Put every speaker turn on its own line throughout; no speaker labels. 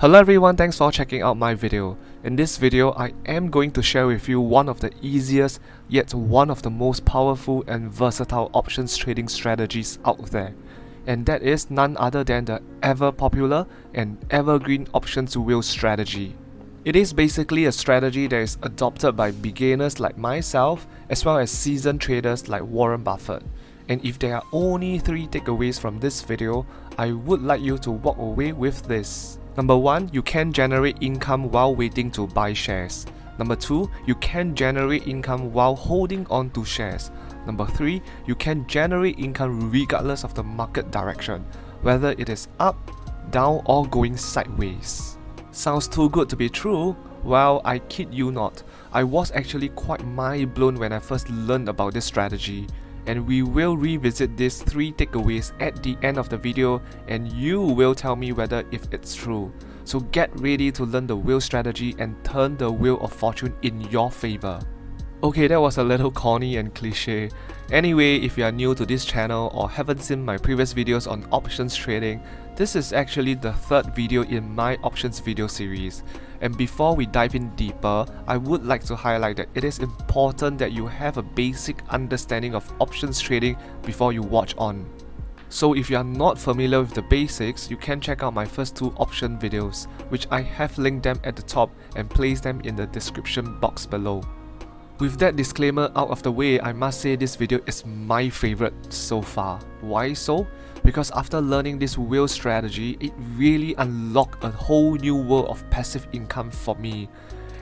Hello everyone, thanks for checking out my video. In this video, I am going to share with you one of the easiest yet one of the most powerful and versatile options trading strategies out there. And that is none other than the ever popular and evergreen options wheel strategy. It is basically a strategy that is adopted by beginners like myself as well as seasoned traders like Warren Buffett. And if there are only 3 takeaways from this video, I would like you to walk away with this. Number 1, you can generate income while waiting to buy shares. Number 2, you can generate income while holding on to shares. Number 3, you can generate income regardless of the market direction, whether it is up, down or going sideways. Sounds too good to be true? Well, I kid you not. I was actually quite mind blown when I first learned about this strategy. And we will revisit these 3 takeaways at the end of the video, and you will tell me whether if it's true. So get ready to learn the wheel strategy and turn the wheel of fortune in your favor. Okay, that was a little corny and cliche. Anyway, if you are new to this channel or haven't seen my previous videos on options trading, this is actually the 3rd video in my options video series. And before we dive in deeper, I would like to highlight that it is important that you have a basic understanding of options trading before you watch on. So if you are not familiar with the basics, you can check out my first 2 option videos, which I have linked them at the top and placed them in the description box below. With that disclaimer out of the way, I must say this video is my favorite so far. Why so? Because after learning this wheel strategy, it really unlocked a whole new world of passive income for me.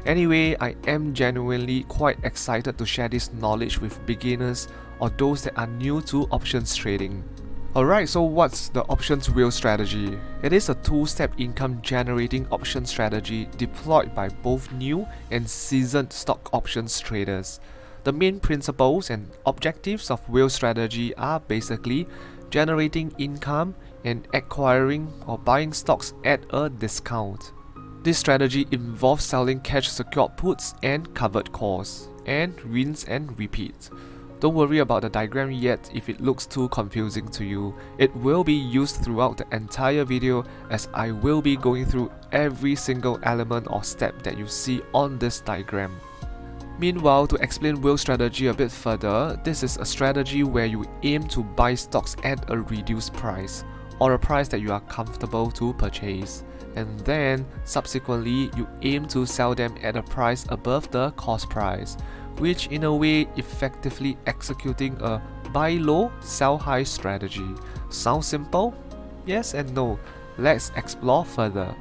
Anyway, I am genuinely quite excited to share this knowledge with beginners or those that are new to options trading. Alright, so what's the options wheel strategy? It is a 2-step income generating option strategy deployed by both new and seasoned stock options traders. The main principles and objectives of wheel strategy are basically generating income and acquiring or buying stocks at a discount. This strategy involves selling cash secured puts and covered calls, and rinse and repeat. Don't worry about the diagram yet if it looks too confusing to you. It will be used throughout the entire video, as I will be going through every single element or step that you see on this diagram. Meanwhile, to explain wheel strategy a bit further, this is a strategy where you aim to buy stocks at a reduced price, or a price that you are comfortable to purchase. And then, subsequently, you aim to sell them at a price above the cost price, which in a way effectively executing a buy low, sell high strategy. Sounds simple? Yes and no. Let's explore further.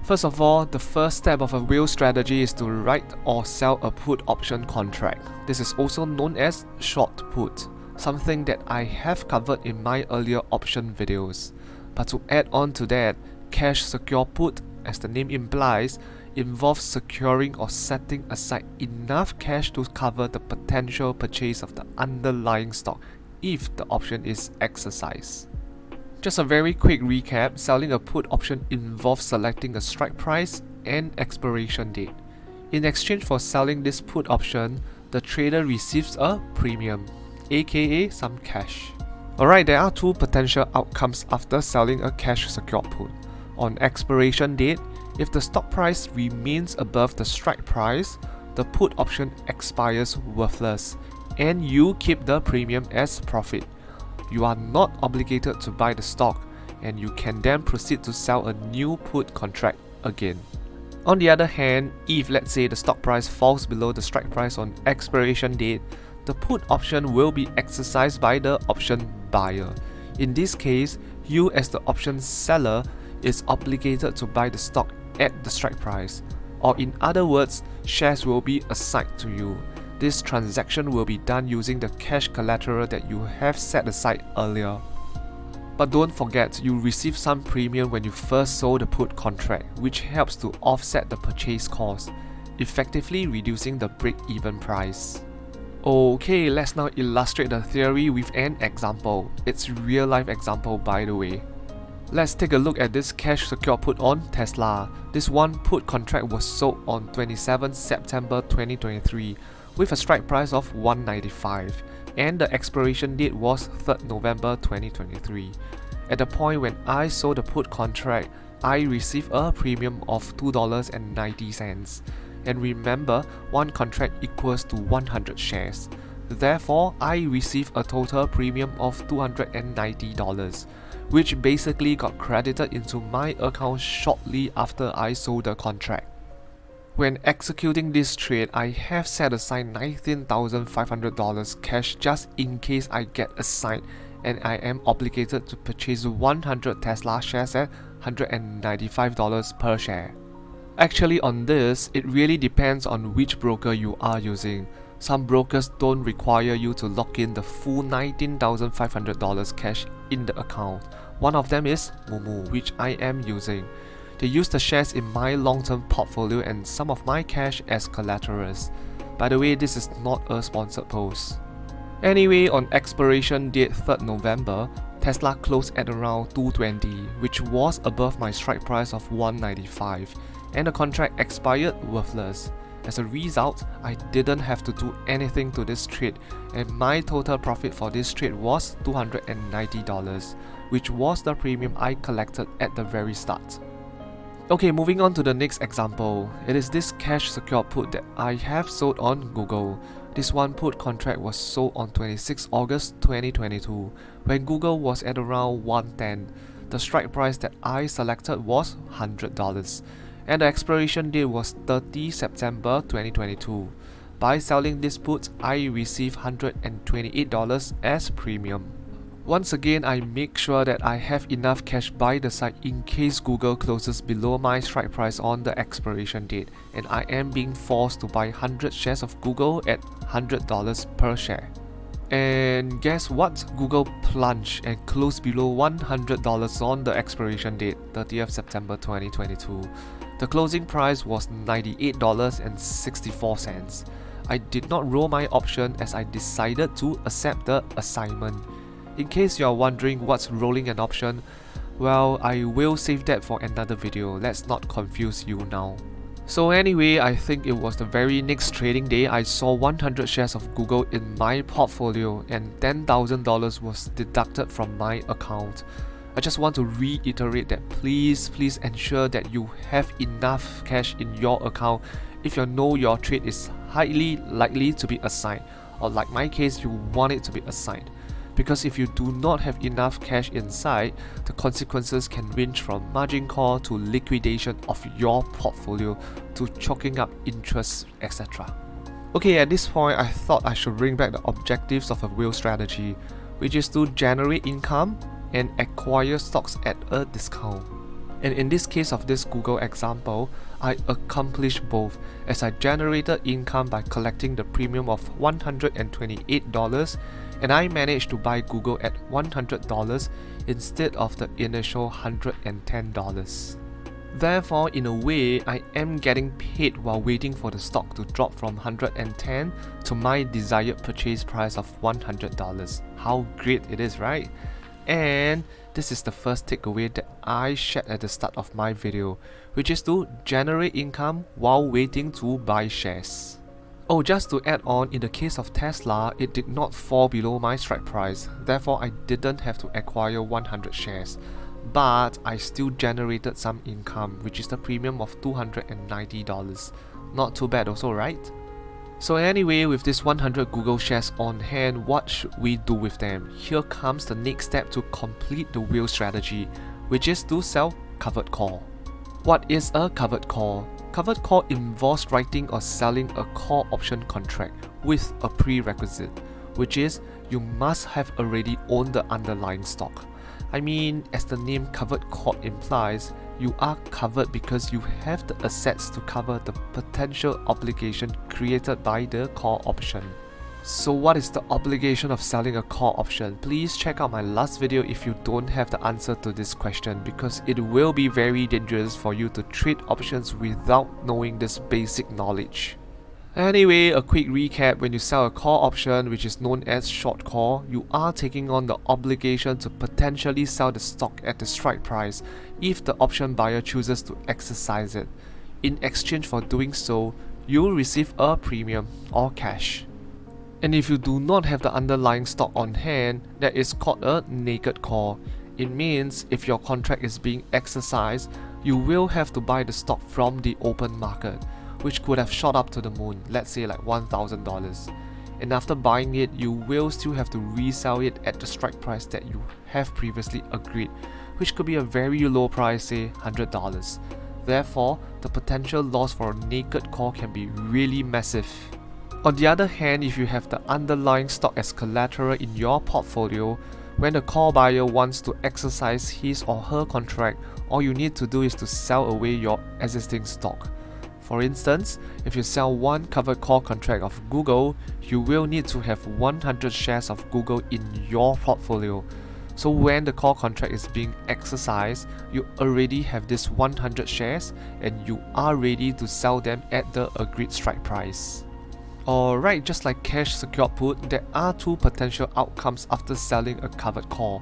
First of all, the first step of a wheel strategy is to write or sell a put option contract. This is also known as short put, something that I have covered in my earlier option videos. But to add on to that, cash secure put, as the name implies, involves securing or setting aside enough cash to cover the potential purchase of the underlying stock if the option is exercised. Just a very quick recap, selling a put option involves selecting a strike price and expiration date. In exchange for selling this put option, the trader receives a premium, aka some cash. Alright, there are 2 potential outcomes after selling a cash secured put. On expiration date, if the stock price remains above the strike price, the put option expires worthless, and you keep the premium as profit. You are not obligated to buy the stock, and you can then proceed to sell a new put contract again. On the other hand, if let's say the stock price falls below the strike price on expiration date, the put option will be exercised by the option buyer. In this case, you as the option seller is obligated to buy the stock at the strike price, or in other words, shares will be assigned to you. This transaction will be done using the cash collateral that you have set aside earlier. But don't forget, you receive some premium when you first sold the put contract, which helps to offset the purchase cost, effectively reducing the break-even price. Okay, let's now illustrate the theory with an example. It's real-life example, by the way. Let's take a look at this cash secure put on Tesla. This one put contract was sold on 27 September 2023 with a strike price of $195, and the expiration date was 3rd November 2023. At the point when I sold the put contract, I receive a premium of $2.90. And remember, one contract equals to 100 shares. Therefore, I receive a total premium of $290, which basically got credited into my account shortly after I sold the contract. When executing this trade, I have set aside $19,500 cash just in case I get assigned, and I am obligated to purchase 100 Tesla shares at $195 per share. Actually, on this, it really depends on which broker you are using. Some brokers don't require you to lock in the full $19,500 cash in the account. One of them is Moomoo, which I am using. They use the shares in my long-term portfolio and some of my cash as collaterals. By the way, this is not a sponsored post. Anyway, on expiration date 3rd November, Tesla closed at around $220, which was above my strike price of $195, and the contract expired worthless. As a result, I didn't have to do anything to this trade, and my total profit for this trade was $290, which was the premium I collected at the very start. Okay, moving on to the next example. It is this cash secured put that I have sold on Google. This one put contract was sold on 26 August 2022, when Google was at around 110. The strike price that I selected was $100, and the expiration date was 30 September 2022. By selling this put, I received $128 as premium. Once again, I make sure that I have enough cash by the side in case Google closes below my strike price on the expiration date, and I am being forced to buy 100 shares of Google at $100 per share. And guess what? Google plunged and closed below $100 on the expiration date, 30th September 2022. The closing price was $98.64. I did not roll my option as I decided to accept the assignment. In case you are wondering what's rolling an option, well, I will save that for another video. Let's not confuse you now. So anyway, I think it was the very next trading day I saw 100 shares of Google in my portfolio and $10,000 was deducted from my account. I just want to reiterate that please ensure that you have enough cash in your account if you know your trade is highly likely to be assigned, or like my case, you want it to be assigned. Because if you do not have enough cash inside, the consequences can range from margin call to liquidation of your portfolio to choking up interest, etc. Okay, at this point, I thought I should bring back the objectives of a whale strategy, which is to generate income and acquire stocks at a discount. And in this case of this Google example, I accomplished both, as I generated income by collecting the premium of $128, and I managed to buy Google at $100 instead of the initial $110. Therefore, in a way, I am getting paid while waiting for the stock to drop from $110 to my desired purchase price of $100. How great it is, right? And this is the first takeaway that I shared at the start of my video, which is to generate income while waiting to buy shares. Oh, just to add on, in the case of Tesla, it did not fall below my strike price, therefore I didn't have to acquire 100 shares. But I still generated some income, which is the premium of $290. Not too bad also, right? So anyway, with this 100 Google shares on hand, what should we do with them? Here comes the next step to complete the whale strategy, which is to sell covered call. What is a covered call? Covered call involves writing or selling a call option contract with a prerequisite, which is you must have already owned the underlying stock. I mean, as the name covered call implies, you are covered because you have the assets to cover the potential obligation created by the call option. So what is the obligation of selling a call option? Please check out my last video if you don't have the answer to this question, because it will be very dangerous for you to trade options without knowing this basic knowledge. Anyway, a quick recap: when you sell a call option, which is known as short call, you are taking on the obligation to potentially sell the stock at the strike price if the option buyer chooses to exercise it. In exchange for doing so, you will receive a premium or cash. And if you do not have the underlying stock on hand, that is called a naked call. It means if your contract is being exercised, you will have to buy the stock from the open market, which could have shot up to the moon, let's say like $1,000. And after buying it, you will still have to resell it at the strike price that you have previously agreed, which could be a very low price, say $100. Therefore, the potential loss for a naked call can be really massive. On the other hand, if you have the underlying stock as collateral in your portfolio, when the call buyer wants to exercise his or her contract, all you need to do is to sell away your existing stock. For instance, if you sell one covered call contract of Google, you will need to have 100 shares of Google in your portfolio. So when the call contract is being exercised, you already have this 100 shares and you are ready to sell them at the agreed strike price. Alright, just like cash secured put, there are two potential outcomes after selling a covered call.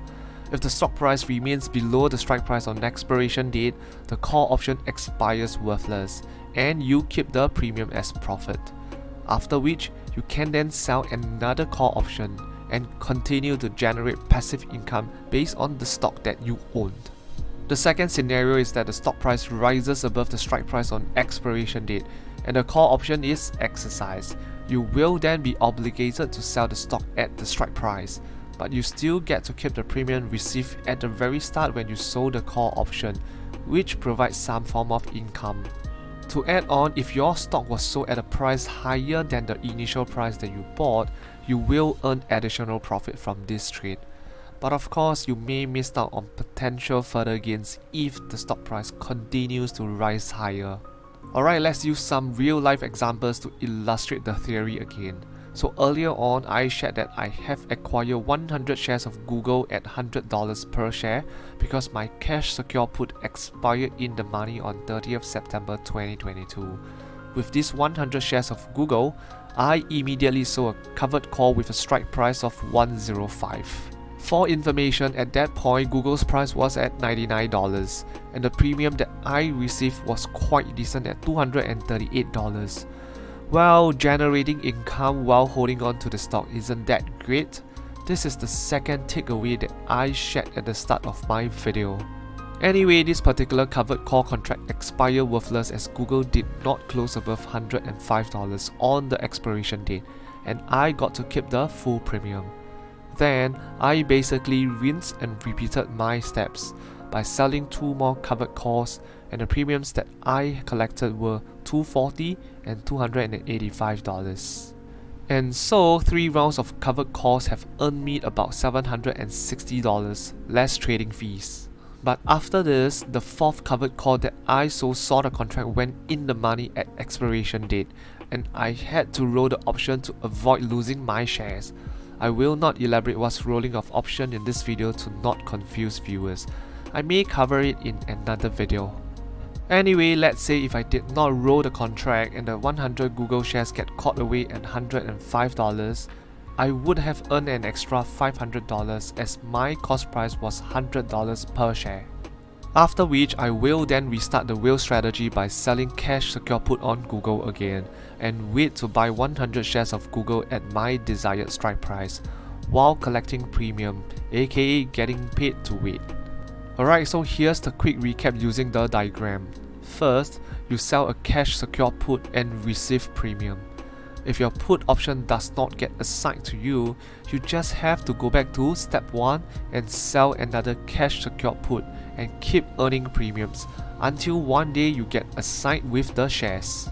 If the stock price remains below the strike price on expiration date, the call option expires worthless and you keep the premium as profit. After which, you can then sell another call option and continue to generate passive income based on the stock that you owned. The second scenario is that the stock price rises above the strike price on expiration date and the call option is exercised. You will then be obligated to sell the stock at the strike price, but you still get to keep the premium received at the very start when you sold the call option, which provides some form of income. To add on, if your stock was sold at a price higher than the initial price that you bought, you will earn additional profit from this trade. But of course, you may miss out on potential further gains if the stock price continues to rise higher. Alright, let's use some real life examples to illustrate the theory again. So earlier on, I shared that I have acquired 100 shares of Google at $100 per share because my cash secure put expired in the money on 30th September 2022. With these 100 shares of Google, I immediately sold a covered call with a strike price of $105. For information, at that point, Google's price was at $99 and the premium that I received was quite decent at $238. Well, generating income while holding on to the stock isn't that great? This is the second takeaway that I shared at the start of my video. Anyway, this particular covered call contract expired worthless as Google did not close above $105 on the expiration date and I got to keep the full premium. Then, I basically rinsed and repeated my steps by selling two more covered calls and the premiums that I collected were $240 and $285. And so, 3 rounds of covered calls have earned me about $760 less trading fees. But after this, the 4th covered call that I sold saw the contract went in the money at expiration date and I had to roll the option to avoid losing my shares. I will not elaborate what's rolling of option in this video to not confuse viewers. I may cover it in another video. Anyway, let's say if I did not roll the contract and the 100 Google shares get caught away at $105, I would have earned an extra $500 as my cost price was $100 per share. After which, I will then restart the whale strategy by selling cash secure put on Google again and wait to buy 100 shares of Google at my desired strike price while collecting premium, aka getting paid to wait. Alright, so here's the quick recap using the diagram. First, you sell a cash secure put and receive premium. If your put option does not get assigned to you, you just have to go back to step 1 and sell another cash secure put and keep earning premiums until one day you get assigned with the shares.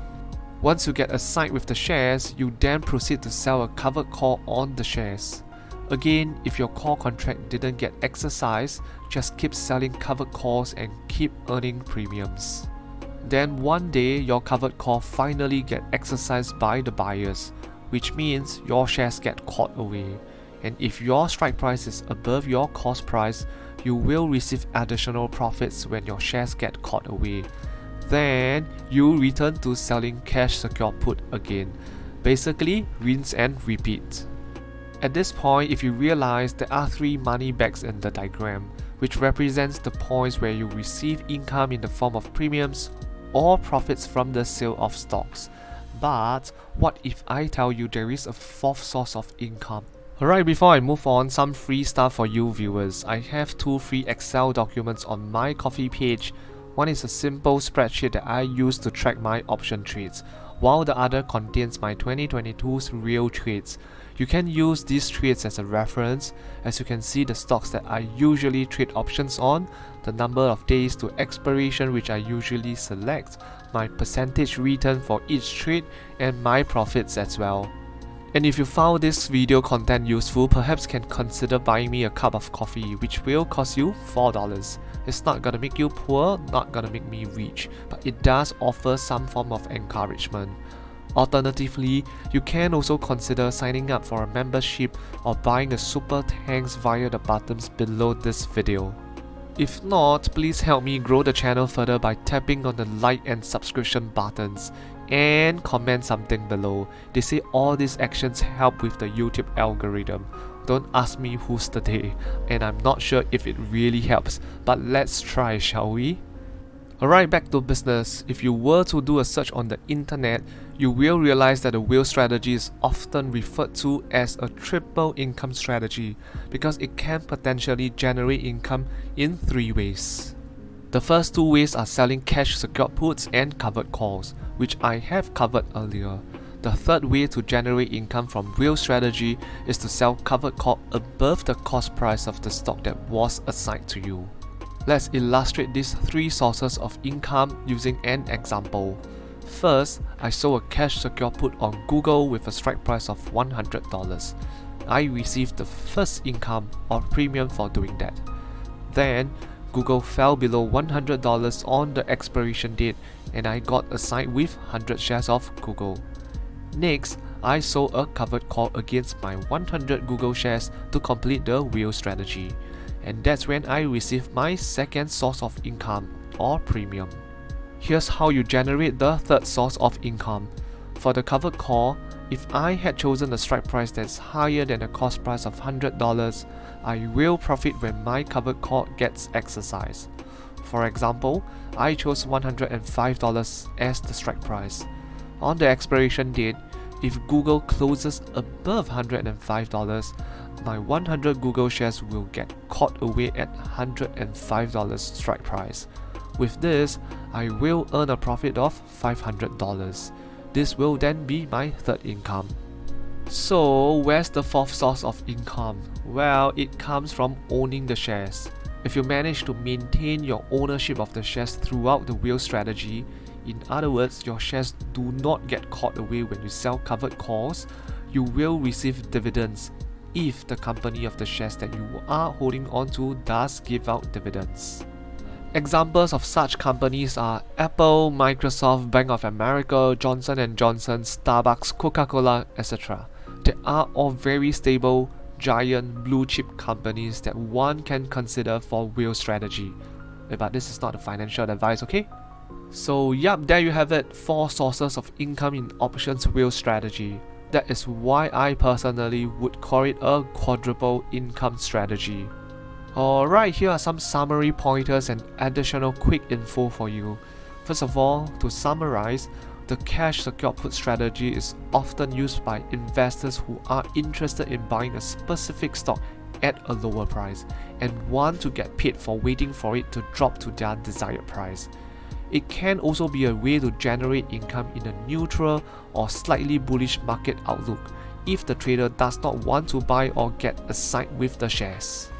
Once you get assigned with the shares, you then proceed to sell a covered call on the shares. Again, if your call contract didn't get exercised, just keep selling covered calls and keep earning premiums. Then one day, your covered call finally get exercised by the buyers, which means your shares get caught away. And if your strike price is above your cost price, you will receive additional profits when your shares get caught away. Then, you return to selling cash secure put again. Basically, rinse and repeat. At this point, if you realize there are 3 money bags in the diagram, which represents the points where you receive income in the form of premiums or profits from the sale of stocks. But what if I tell you there is a 4th source of income? Alright, before I move on, some free stuff for you viewers. I have 2 free Excel documents on my Ko-fi page, One is a simple spreadsheet that I use to track my option trades, while the other contains my 2022's real trades. You can use these trades as a reference, as you can see the stocks that I usually trade options on, the number of days to expiration which I usually select, my percentage return for each trade, and my profits as well. And if you found this video content useful, perhaps can consider buying me a cup of coffee, which will cost you $4. It's not gonna make you poor, not gonna make me rich, but it does offer some form of encouragement. Alternatively, you can also consider signing up for a membership or buying a super thanks via the buttons below this video. If not, please help me grow the channel further by tapping on the like and subscription buttons and comment something below. They say all these actions help with the YouTube algorithm. Don't ask me who's the day, and I'm not sure if it really helps, but let's try, shall we? Alright, back to business. If you were to do a search on the internet, you will realize that the whale strategy is often referred to as a triple income strategy because it can potentially generate income in 3 ways. The first 2 ways are selling cash secured puts and covered calls, which I have covered earlier. The third way to generate income from whale strategy is to sell covered call above the cost price of the stock that was assigned to you. Let's illustrate these 3 sources of income using an example. First, I sold a cash secure put on Google with a strike price of $100. I received the first income or premium for doing that. Then, Google fell below $100 on the expiration date and I got assigned with 100 shares of Google. Next, I sold a covered call against my 100 Google shares to complete the whale strategy. And that's when I received my second source of income or premium. Here's how you generate the third source of income. For the covered call, if I had chosen a strike price that's higher than the cost price of $100, I will profit when my covered call gets exercised. For example, I chose $105 as the strike price. On the expiration date, if Google closes above $105, my 100 Google shares will get caught away at $105 strike price. With this, I will earn a profit of $500. This will then be my third income. So, where's the fourth source of income? Well, it comes from owning the shares. If you manage to maintain your ownership of the shares throughout the whale strategy, in other words, your shares do not get caught away when you sell covered calls, you will receive dividends if the company of the shares that you are holding on to does give out dividends. Examples of such companies are Apple, Microsoft, Bank of America, Johnson & Johnson, Starbucks, Coca-Cola, etc. They are all very stable, giant blue chip companies that one can consider for whale strategy. But this is not a financial advice, okay? So yup, there you have it, 4 sources of income in options whale strategy. That is why I personally would call it a quadruple income strategy. Alright, here are some summary pointers and additional quick info for you. First of all, to summarize, the cash secured put strategy is often used by investors who are interested in buying a specific stock at a lower price and want to get paid for waiting for it to drop to their desired price. It can also be a way to generate income in a neutral or slightly bullish market outlook if the trader does not want to buy or get assigned with the shares.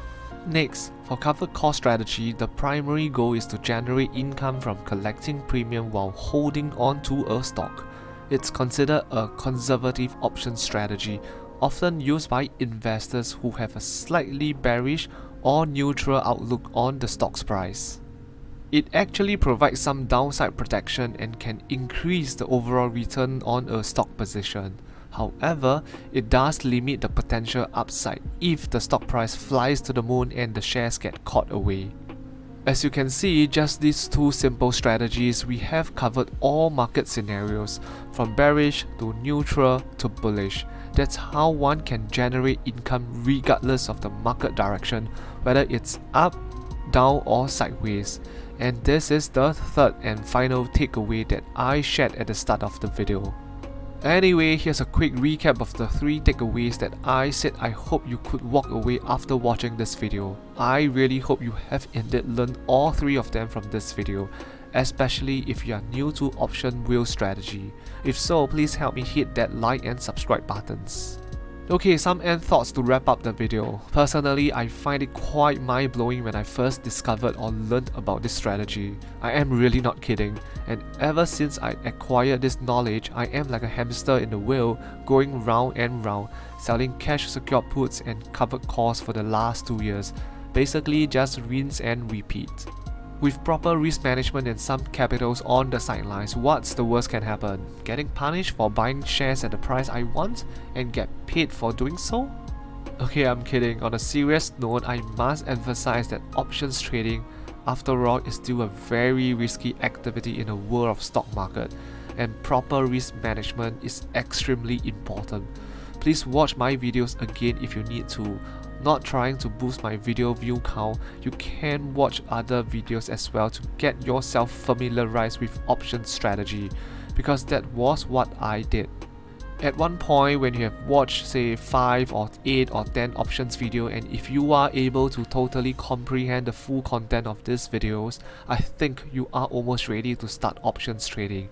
Next, for covered call strategy, the primary goal is to generate income from collecting premium while holding on to a stock. It's considered a conservative option strategy, often used by investors who have a slightly bearish or neutral outlook on the stock's price. It actually provides some downside protection and can increase the overall return on a stock position. However, it does limit the potential upside if the stock price flies to the moon and the shares get caught away. As you can see, just these 2 simple strategies, we have covered all market scenarios, from bearish to neutral to bullish. That's how one can generate income regardless of the market direction, whether it's up, down or sideways. And this is the third and final takeaway that I shared at the start of the video. Anyway, here's a quick recap of the 3 takeaways that I said I hope you could walk away after watching this video. I really hope you have indeed learned all 3 of them from this video, especially if you are new to option wheel strategy. If so, please help me hit that like and subscribe buttons. Okay, some end thoughts to wrap up the video. Personally, I find it quite mind-blowing when I first discovered or learned about this strategy. I am really not kidding, and ever since I acquired this knowledge, I am like a hamster in the wheel, going round and round, selling cash secured puts and covered calls for the last 2 years. Basically just rinse and repeat. With proper risk management and some capitals on the sidelines, what's the worst can happen? Getting punished for buying shares at the price I want and get paid for doing so? Okay, I'm kidding. On a serious note, I must emphasize that options trading, after all, is still a very risky activity in the world of stock market, and proper risk management is extremely important. Please watch my videos again if you need to. Not trying to boost my video view count, you can watch other videos as well to get yourself familiarized with option strategy, because that was what I did. At one point, when you have watched say 5 or 8 or 10 options video, and if you are able to totally comprehend the full content of these videos, I think you are almost ready to start options trading.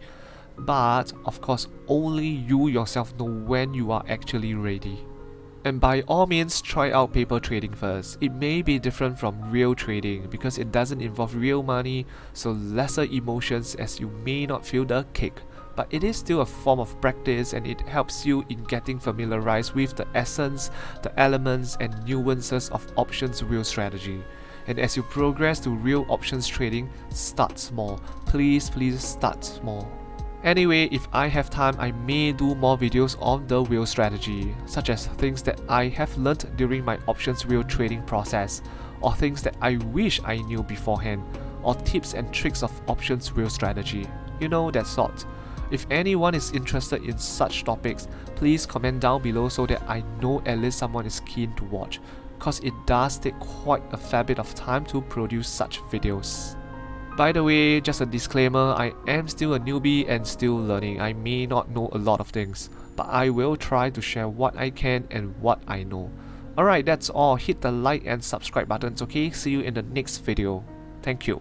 But of course, only you yourself know when you are actually ready. And by all means, try out paper trading first. It may be different from real trading because it doesn't involve real money, so lesser emotions as you may not feel the kick. But it is still a form of practice, and it helps you in getting familiarized with the essence, the elements and nuances of options wheel strategy. And as you progress to real options trading, start small. Please start small. Anyway, if I have time, I may do more videos on the wheel strategy, such as things that I have learned during my options wheel trading process, or things that I wish I knew beforehand, or tips and tricks of options wheel strategy. You know, that sort. If anyone is interested in such topics, please comment down below so that I know at least someone is keen to watch, cause it does take quite a fair bit of time to produce such videos. By the way, just a disclaimer, I am still a newbie and still learning. I may not know a lot of things, but I will try to share what I can and what I know. Alright, that's all. Hit the like and subscribe buttons, okay? See you in the next video. Thank you.